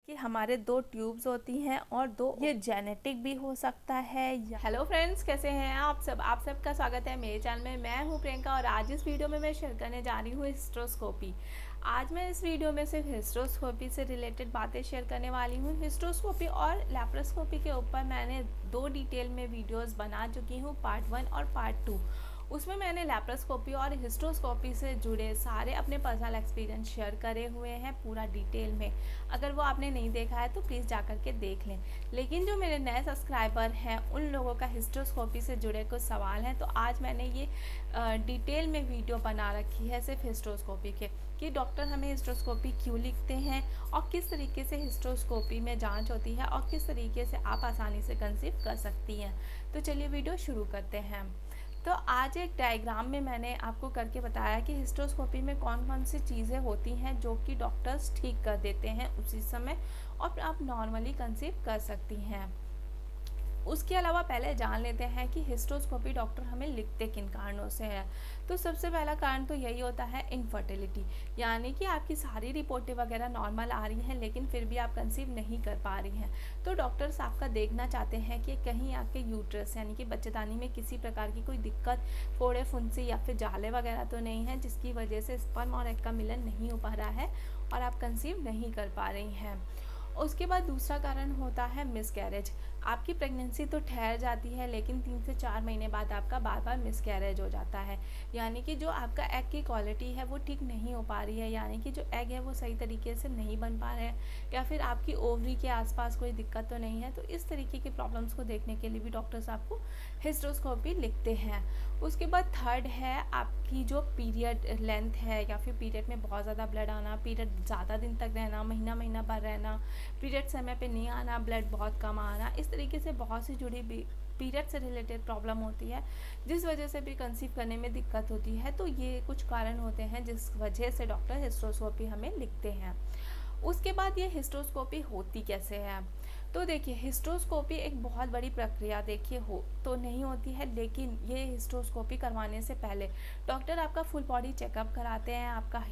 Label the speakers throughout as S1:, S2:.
S1: कि हमारे दो ट्यूब्स होती हैं और दो ये जेनेटिक भी हो सकता है। हेलो फ्रेंड्स, कैसे हैं आप सबका स्वागत है मेरे चैनल में। मैं हूं प्रियंका और आज इस वीडियो में मैं शेयर करने जा रही हूं हिस्ट्रोस्कोपी। आज मैं इस वीडियो में सिर्फ हिस्ट्रोस्कोपी से रिलेटेड बातें शेयर करने वाली हूं। हिस्ट्रोस्कोपी और लैप्रोस्कोपी के ऊपर मैंने दो डिटेल में वीडियोस बना चुकी हूँ, पार्ट 1 और पार्ट 2। उसमें मैंने लैप्रोस्कोपी और हिस्ट्रोस्कोपी से जुड़े सारे अपने पर्सनल एक्सपीरियंस शेयर करे हुए हैं पूरा डिटेल में। अगर वो आपने नहीं देखा है तो प्लीज़ जा कर के देख लें। लेकिन जो मेरे नए सब्सक्राइबर हैं उन लोगों का हिस्ट्रोस्कोपी से जुड़े कुछ सवाल हैं, तो आज मैंने ये डिटेल में वीडियो बना रखी है सिर्फ हिस्ट्रोस्कोपी के, कि डॉक्टर हमें हिस्ट्रोस्कोपी क्यों लिखते हैं और किस तरीके से हिस्ट्रोस्कोपी में जांच होती है और किस तरीके से आप आसानी से कंसीव कर सकती हैं। तो चलिए वीडियो शुरू करते हैं। तो आज एक डायग्राम में मैंने आपको करके बताया कि हिस्ट्रोस्कोपी में कौन कौन सी चीज़ें होती हैं जो कि डॉक्टर्स ठीक कर देते हैं उसी समय और आप नॉर्मली कंसीव कर सकती हैं। उसके अलावा पहले जान लेते हैं कि हिस्ट्रोस्कोपी डॉक्टर हमें लिखते किन कारणों से है। तो सबसे पहला कारण तो यही होता है इनफर्टिलिटी, यानी कि आपकी सारी रिपोर्टें वगैरह नॉर्मल आ रही हैं लेकिन फिर भी आप कंसीव नहीं कर पा रही हैं। तो डॉक्टर्स आपका देखना चाहते हैं कि कहीं आपके यूट्रस यानी कि बच्चेदानी में किसी प्रकार की कोई दिक्कत, फोड़े फुंसी या फिर जाले वगैरह तो नहीं है जिसकी वजह से स्पर्म और एग का मिलन नहीं हो पा रहा है और आप कंसीव नहीं कर पा रही हैं। उसके बाद दूसरा कारण होता है मिसकैरेज। आपकी प्रेगनेंसी तो ठहर जाती है लेकिन 3 से 4 महीने बाद आपका बार बार मिसकैरेज हो जाता है, यानी कि जो आपका एग की क्वालिटी है वो ठीक नहीं हो पा रही है, यानी कि जो एग है वो सही तरीके से नहीं बन पा रहे हैं या फिर आपकी ओवरी के आसपास कोई दिक्कत तो नहीं है। तो इस तरीके की प्रॉब्लम्स को देखने के लिए भी डॉक्टर्स आपको हिस्ट्रोस्कोपी लिखते हैं। उसके बाद थर्ड है आपकी जो पीरियड लेंथ है या फिर पीरियड में बहुत ज़्यादा ब्लड आना, पीरियड ज़्यादा दिन तक रहना, महीना महीना भर रहना, पीरियड समय पे नहीं आना, ब्लड बहुत कम आना, इस तरीके से बहुत सी जुड़ी पीरियड से रिलेटेड प्रॉब्लम होती है जिस वजह से भी कंसीव करने में दिक्कत होती है। तो ये कुछ कारण होते हैं जिस वजह से डॉक्टर हिस्ट्रोस्कोपी हमें लिखते हैं। उसके बाद ये हिस्ट्रोस्कोपी होती कैसे है, तो देखिए हिस्ट्रोस्कोपी एक बहुत बड़ी प्रक्रिया देखिए हो तो नहीं होती है, लेकिन ये हिस्ट्रोस्कोपी करवाने से पहले डॉक्टर आपका फुल बॉडी चेकअप कराते हैं, आपका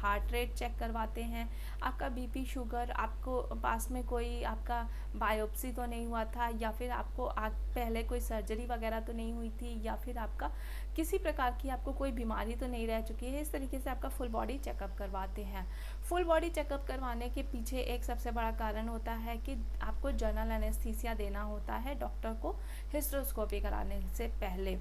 S1: हार्ट रेट चेक करवाते हैं, आपका बीपी, शुगर, आपको पास में कोई आपका बायोप्सी तो नहीं हुआ था या फिर आपको पहले कोई सर्जरी वगैरह तो नहीं हुई थी या फिर आपका किसी प्रकार की आपको कोई बीमारी तो नहीं रह चुकी है। इस तरीके से आपका फुल बॉडी चेकअप करवाते हैं। फुल बॉडी चेकअप करवाने के पीछे एक सबसे बड़ा कारण होता है कि आपको जनरल एनेस्थीसिया देना होता है डॉक्टर को हिस्ट्रोस्कोपी कराने से पहले।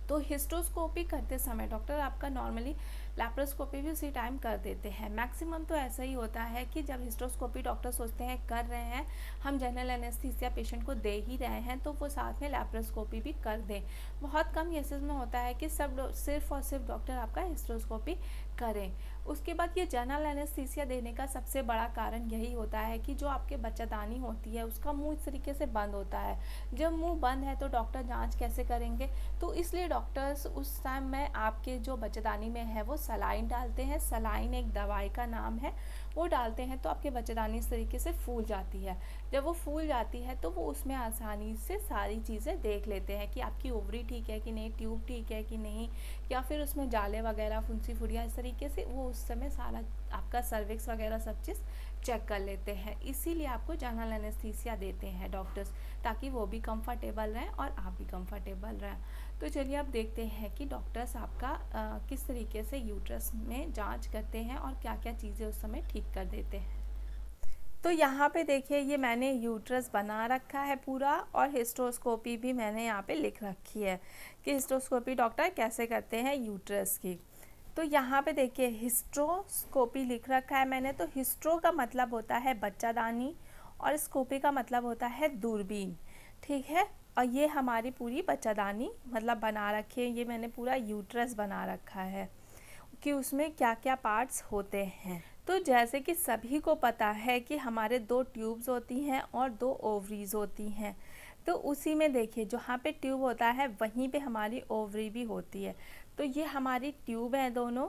S1: तो हिस्ट्रोस्कोपी करते समय डॉक्टर आपका नॉर्मली लैप्रोस्कोपी भी उसी टाइम कर देते हैं। मैक्सिमम तो ऐसा ही होता है कि जब हिस्ट्रोस्कोपी डॉक्टर सोचते हैं कर रहे हैं, हम जनरल एनेस्थीसिया पेशेंट को दे ही रहे हैं, तो वो साथ में लैप्रोस्कोपी भी कर दें। बहुत कम केसेस में होता है कि सिर्फ और सिर्फ डॉक्टर आपका हिस्ट्रोस्कोपी करें। उसके बाद ये जनरल एनेस्थीसिया देने का सबसे बड़ा कारण यही होता है कि जो आपके बच्चेदानी होती है उसका मुंह इस तरीके से बंद होता है। जब मुंह बंद है तो डॉक्टर जांच कैसे करेंगे, तो इसलिए डॉक्टर्स उस टाइम में आपके जो बच्चेदानी में है वो सलाइन डालते हैं। सलाइन एक दवाई का नाम है, वो डालते हैं तो आपके बच्चेदानी इस तरीके से फूल जाती है। जब वो फूल जाती है तो वो उसमें आसानी से सारी चीज़ें देख लेते हैं कि आपकी ओवरी ठीक है कि नहीं, ट्यूब ठीक है कि नहीं, या फिर उसमें जाले वगैरह, फुंसी फुड़िया, इस तरीके से वो उस समय सारा आपका सर्विक्स वगैरह सब चीज़ चेक कर लेते हैं। इसीलिए आपको जनरल एनेस्थीसिया देते हैं डॉक्टर्स, ताकि वो भी कंफर्टेबल रहें और आप भी कंफर्टेबल रहें। तो चलिए अब देखते हैं कि डॉक्टर्स आपका किस तरीके से यूट्रस में जांच करते हैं और क्या क्या चीज़ें उस समय ठीक कर देते हैं। तो यहाँ पे देखिए ये मैंने यूट्रस बना रखा है पूरा और हिस्ट्रोस्कोपी भी मैंने यहाँ पे लिख रखी है कि हिस्ट्रोस्कोपी डॉक्टर कैसे करते हैं यूट्रस की। तो यहाँ पे देखिए हिस्ट्रोस्कोपी लिख रखा है मैंने। तो हिस्ट्रो का मतलब होता है बच्चादानी और स्कोपी का मतलब होता है दूरबीन, ठीक है। और ये हमारी पूरी बच्चादानी मतलब बना रखी है, ये मैंने पूरा यूट्रस बना रखा है कि उसमें क्या क्या पार्ट्स होते हैं। तो जैसे कि सभी को पता है कि हमारे दो ट्यूब्स होती हैं और दो ओवरीज होती हैं, तो उसी में देखिए जहाँ पे ट्यूब होता है वहीं पे हमारी ओवरी भी होती है। तो ये हमारी ट्यूब है दोनों,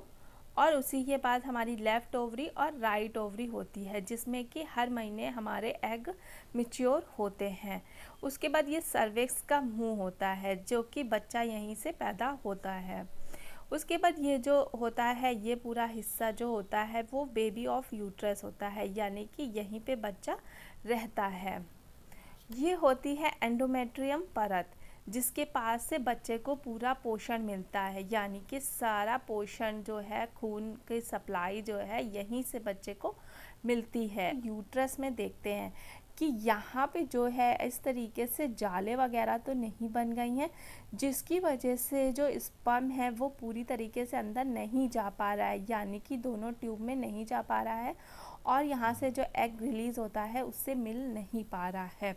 S1: और उसी के बाद हमारी लेफ़्ट ओवरी और राइट ओवरी होती है जिसमें कि हर महीने हमारे एग मैच्योर होते हैं। उसके बाद ये सर्विक्स का मुंह होता है जो कि बच्चा यहीं से पैदा होता है। उसके बाद ये जो होता है, ये पूरा हिस्सा जो होता है वो बेबी ऑफ यूट्रस होता है, यानी कि यहीं पे बच्चा रहता है। ये होती है एंडोमेट्रियम परत, जिसके पास से बच्चे को पूरा पोषण मिलता है, यानी कि सारा पोषण जो है, खून की सप्लाई जो है, यहीं से बच्चे को मिलती है। यूट्रस में देखते हैं कि यहाँ पे जो है इस तरीके से जाले वगैरह तो नहीं बन गई हैं, जिसकी वजह से जो स्पर्म है वो पूरी तरीके से अंदर नहीं जा पा रहा है, यानी कि दोनों ट्यूब में नहीं जा पा रहा है और यहाँ से जो एग रिलीज़ होता है उससे मिल नहीं पा रहा है।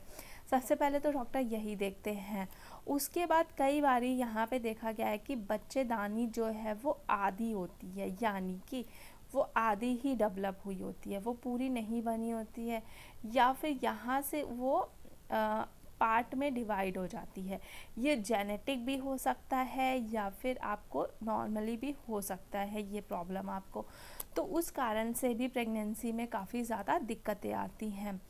S1: सबसे पहले तो डॉक्टर यही देखते हैं। उसके बाद कई बारी यहाँ पे देखा गया है कि बच्चेदानी जो है वो आधी होती है, यानी कि वो आधी ही डेवलप हुई होती है, वो पूरी नहीं बनी होती है, या फिर यहाँ से वो पार्ट में डिवाइड हो जाती है। ये जेनेटिक भी हो सकता है या फिर आपको नॉर्मली भी हो सकता है ये प्रॉब्लम आपको, तो उस कारण से भी प्रेगनेंसी में काफ़ी ज़्यादा दिक्कतें आती हैं।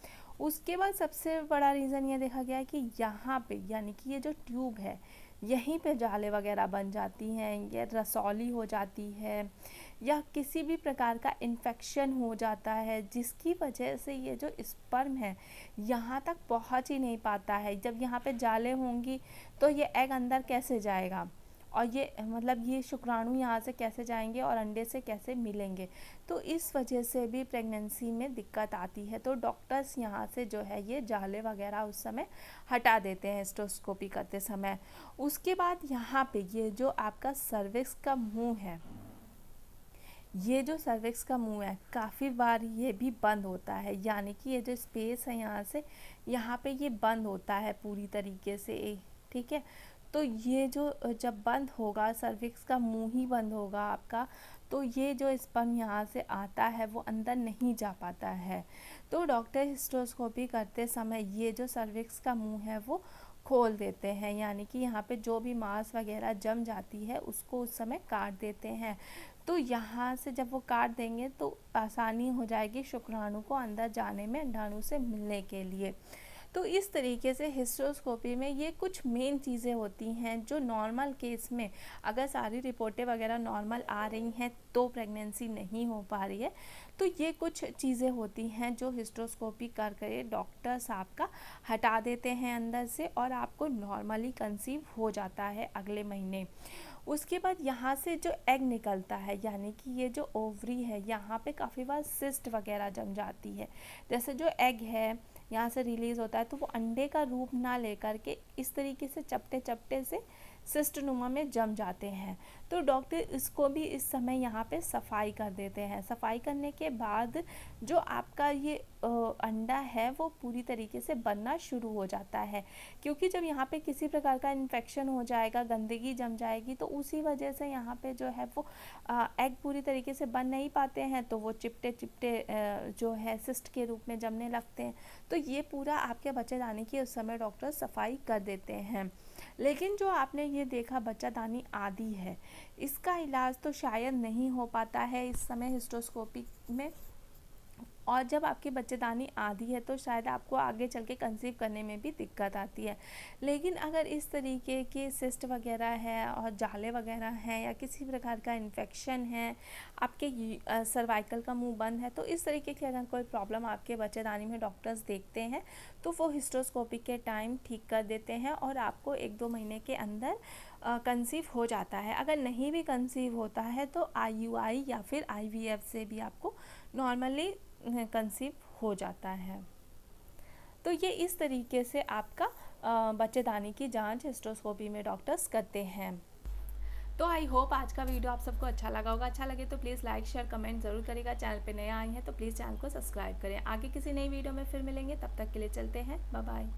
S1: उसके बाद सबसे बड़ा रीज़न ये देखा गया है कि यहाँ पे, यानी कि ये जो ट्यूब है यहीं पे जाले वगैरह बन जाती हैं, या रसौली हो जाती है, या किसी भी प्रकार का इन्फेक्शन हो जाता है, जिसकी वजह से ये जो स्पर्म है यहाँ तक पहुँच ही नहीं पाता है। जब यहाँ पे जाले होंगी तो ये एग अंदर कैसे जाएगा, और ये मतलब ये शुक्राणु यहाँ से कैसे जाएंगे और अंडे से कैसे मिलेंगे, तो इस वजह से भी प्रेगनेंसी में दिक्कत आती है। तो डॉक्टर्स यहाँ से जो है ये जाले वगैरह उस समय हटा देते हैं हिस्ट्रोस्कोपी करते समय। उसके बाद यहाँ पे ये जो आपका सर्विक्स का मुंह है, ये जो सर्विक्स का मुंह है काफ़ी बार ये भी बंद होता है, यानी कि ये जो स्पेस है यहाँ से यहाँ पे ये बंद होता है पूरी तरीके से, ठीक है। तो ये जो जब बंद होगा, सर्विक्स का मुंह ही बंद होगा आपका, तो ये जो स्पर्म यहाँ से आता है वो अंदर नहीं जा पाता है। तो डॉक्टर हिस्ट्रोस्कोपी करते समय ये जो सर्विक्स का मुंह है वो खोल देते हैं, यानी कि यहाँ पे जो भी मांस वगैरह जम जाती है उसको उस समय काट देते हैं। तो यहाँ से जब वो काट देंगे तो आसानी हो जाएगी शुक्राणु को अंदर जाने में, अंडाणु से मिलने के लिए। तो इस तरीके से हिस्ट्रोस्कोपी में ये कुछ मेन चीज़ें होती हैं जो नॉर्मल केस में अगर सारी रिपोर्टें वगैरह नॉर्मल आ रही हैं तो प्रेगनेंसी नहीं हो पा रही है, तो ये कुछ चीज़ें होती हैं जो हिस्ट्रोस्कोपी करके डॉक्टर्स आपका हटा देते हैं अंदर से, और आपको नॉर्मली कंसीव हो जाता है अगले महीने। उसके बाद यहाँ से जो एग निकलता है, यानी कि ये जो ओवरी है यहाँ पे काफ़ी बार सिस्ट वगैरह जम जाती है। जैसे जो एग है यहाँ से रिलीज़ होता है तो वो अंडे का रूप ना लेकर के इस तरीके से चपटे चपटे से सिस्ट नुमा में जम जाते हैं। तो डॉक्टर इसको भी इस समय यहाँ पे सफाई कर देते हैं। सफाई करने के बाद जो आपका ये अंडा है वो पूरी तरीके से बनना शुरू हो जाता है, क्योंकि जब यहाँ पे किसी प्रकार का इन्फेक्शन हो जाएगा, गंदगी जम जाएगी, तो उसी वजह से यहाँ पे जो है वो एग पूरी तरीके से बन नहीं पाते हैं, तो वो चिपटे चिपटे जो है सिस्ट के रूप में जमने लगते हैं। तो ये पूरा आपके बच्चेदानी की उस समय डॉक्टर सफाई कर देते हैं। लेकिन जो आपने ये देखा बच्चादानी आदि है, इसका इलाज तो शायद नहीं हो पाता है इस समय हिस्ट्रोस्कोपी में, और जब आपकी बच्चेदानी आधी है तो शायद आपको आगे चल के कंसीव करने में भी दिक्कत आती है। लेकिन अगर इस तरीके के सिस्ट वगैरह है और जाले वगैरह हैं या किसी प्रकार का इन्फेक्शन है, आपके सर्वाइकल का मुंह बंद है, तो इस तरीके की अगर कोई प्रॉब्लम आपके बच्चेदानी में डॉक्टर्स देखते हैं तो वो हिस्ट्रोस्कोपी के टाइम ठीक कर देते हैं और आपको 1-2 महीने के अंदर कंसीव हो जाता है। अगर नहीं भी कंसीव होता है तो IUI या फिर IVF से भी आपको नॉर्मली कंसीव हो जाता है। तो ये इस तरीके से आपका बच्चेदानी की जांच हिस्ट्रोस्कोपी में डॉक्टर्स करते हैं। तो आई होप आज का वीडियो आप सबको अच्छा लगा होगा। अच्छा लगे तो प्लीज़ लाइक शेयर कमेंट ज़रूर करिएगा। चैनल पे नए आए हैं तो प्लीज़ चैनल को सब्सक्राइब करें। आगे किसी नई वीडियो में फिर मिलेंगे, तब तक के लिए चलते हैं, बाय बाय।